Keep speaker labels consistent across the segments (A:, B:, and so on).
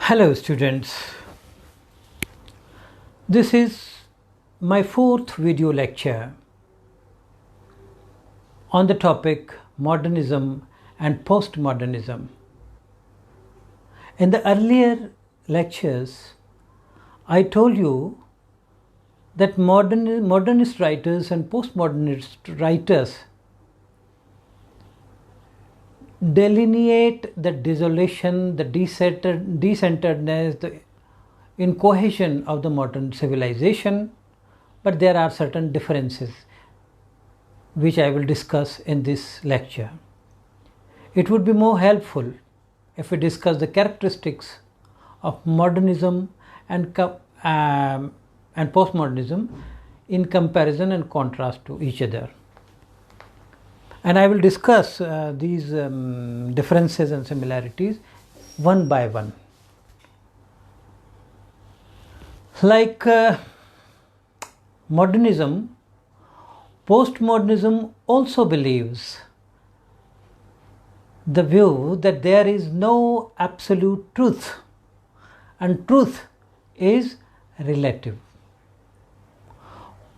A: Hello students, this is my fourth video lecture on the topic Modernism and Postmodernism. In the earlier lectures, I told you that modernist writers and postmodernist writers delineate the desolation, the decenteredness, the incohesion of the modern civilization, but there are certain differences which I will discuss in this lecture. It would be more helpful if we discuss the characteristics of modernism and postmodernism in comparison and contrast to each other. And I will discuss these differences and similarities one by one. Like modernism, postmodernism also believes the view that there is no absolute truth and truth is relative.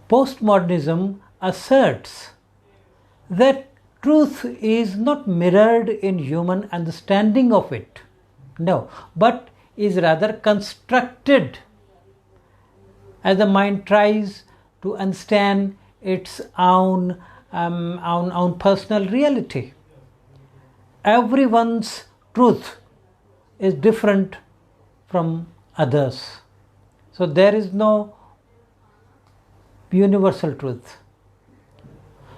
A: Postmodernism asserts that truth is not mirrored in human understanding of it, no, but is rather constructed as the mind tries to understand its own personal reality. Everyone's truth is different from others. So there is no universal truth.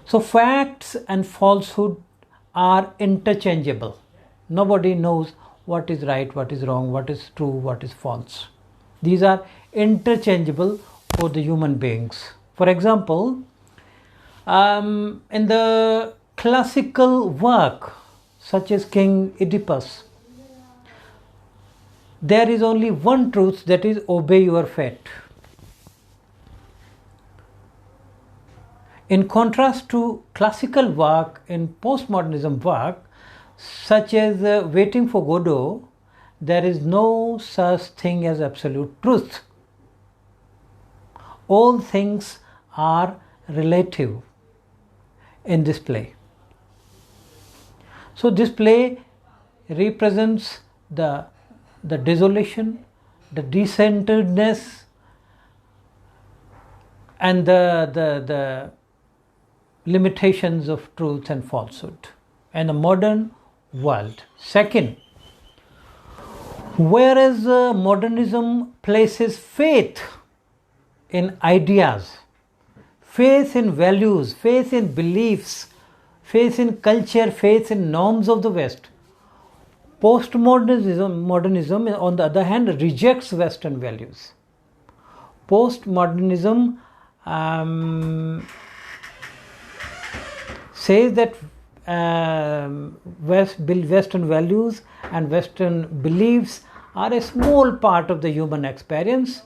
A: So facts and falsehood are interchangeable. Nobody knows what is right, what is wrong, what is true, what is false. These are interchangeable for the human beings. For example, in the classical work such as King Oedipus, there is only one truth, that is obey your fate. In contrast to classical work, in postmodernism work, such as Waiting for Godot, there is no such thing as absolute truth. All things are relative in this play. So this play represents the desolation, the decenteredness, and the limitations of truth and falsehood in the modern world. Second, whereas modernism places faith in ideas, faith in values, faith in beliefs, faith in culture, faith in norms of the West, postmodernism on the other hand rejects Western values. Postmodernism says that Western values and Western beliefs are a small part of the human experience,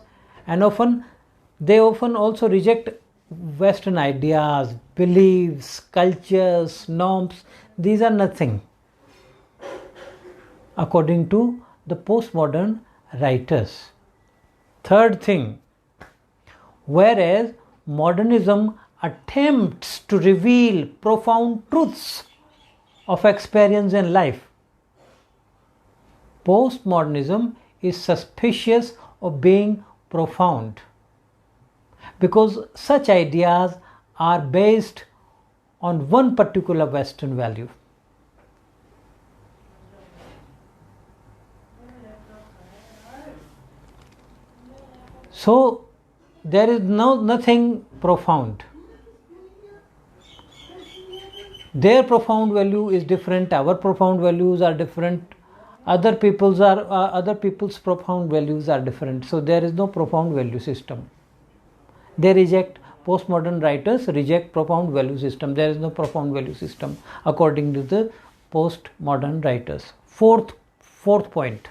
A: and they often also reject Western ideas, beliefs, cultures, norms. These are nothing, according to the postmodern writers. Third thing, whereas modernism attempts to reveal profound truths of experience and life, postmodernism is suspicious of being profound because such ideas are based on one particular Western value. So there is nothing profound. Their profound value is different, our profound values are different, other people's profound values are different. So there is no profound value system. They reject, postmodern writers reject profound value system. There is no profound value system according to the postmodern writers. Fourth point,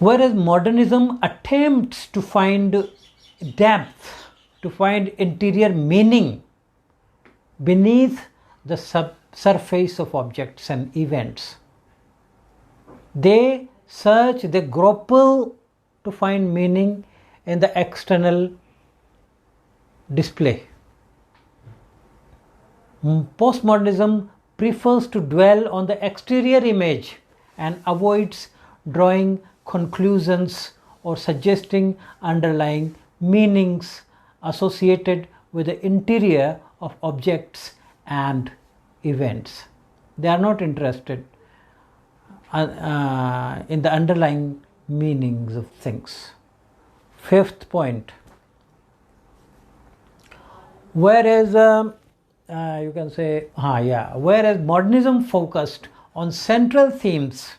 A: whereas modernism attempts to find depth, to find interior meaning beneath the surface of objects and events, They search, they grapple to find meaning in the external display. Postmodernism prefers to dwell on the exterior image and avoids drawing conclusions or suggesting underlying meanings associated with the interior of objects and events. They are not interested in the underlying meanings of things. Fifth point, whereas you can say, whereas modernism focused on central themes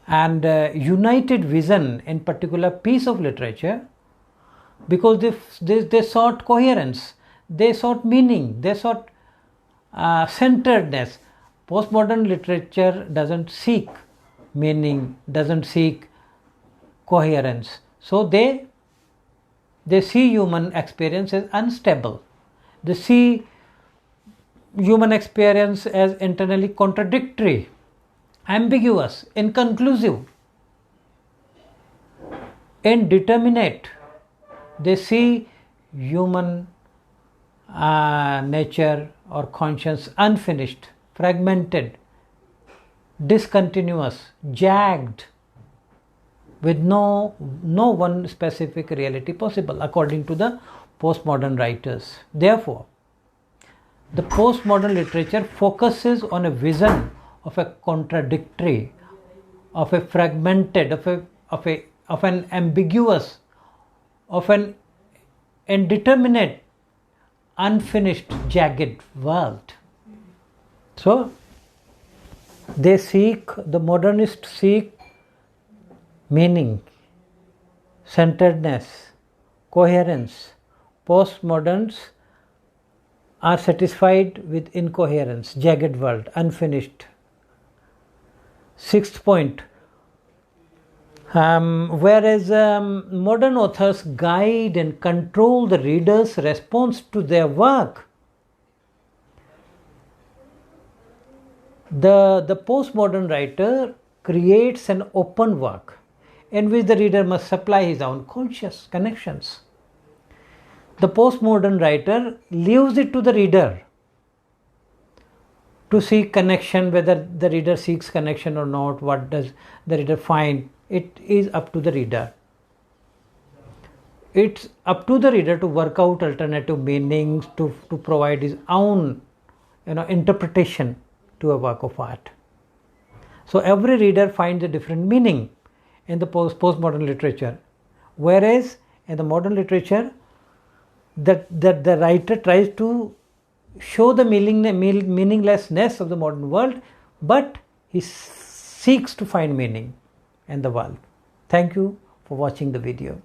A: and united vision in particular piece of literature, because they sought coherence, they sought meaning, they sought centeredness. Postmodern literature doesn't seek meaning, doesn't seek coherence. So they see human experience as unstable. They see human experience as internally contradictory, ambiguous, inconclusive, indeterminate. They see human nature or conscience unfinished, fragmented, discontinuous, jagged, with no one specific reality possible, according to the postmodern writers. Therefore, the postmodern literature focuses on a vision of a contradictory, of a fragmented, of an ambiguous, of an indeterminate, unfinished, jagged world. So the modernists seek meaning, centeredness, coherence. Postmoderns are satisfied with incoherence, jagged world, unfinished. Sixth point, whereas modern authors guide and control the reader's response to their work, the postmodern writer creates an open work in which the reader must supply his own conscious connections. The postmodern writer leaves it to the reader to seek connection, whether the reader seeks connection or not, what does the reader find, it is up to the reader. It's up to the reader to work out alternative meanings, to provide his own interpretation to a work of art. So every reader finds a different meaning in the postmodern literature, whereas in the modern literature, that the writer tries to show the meaninglessness of the modern world, but he seeks to find meaning in the world. Thank you for watching the video.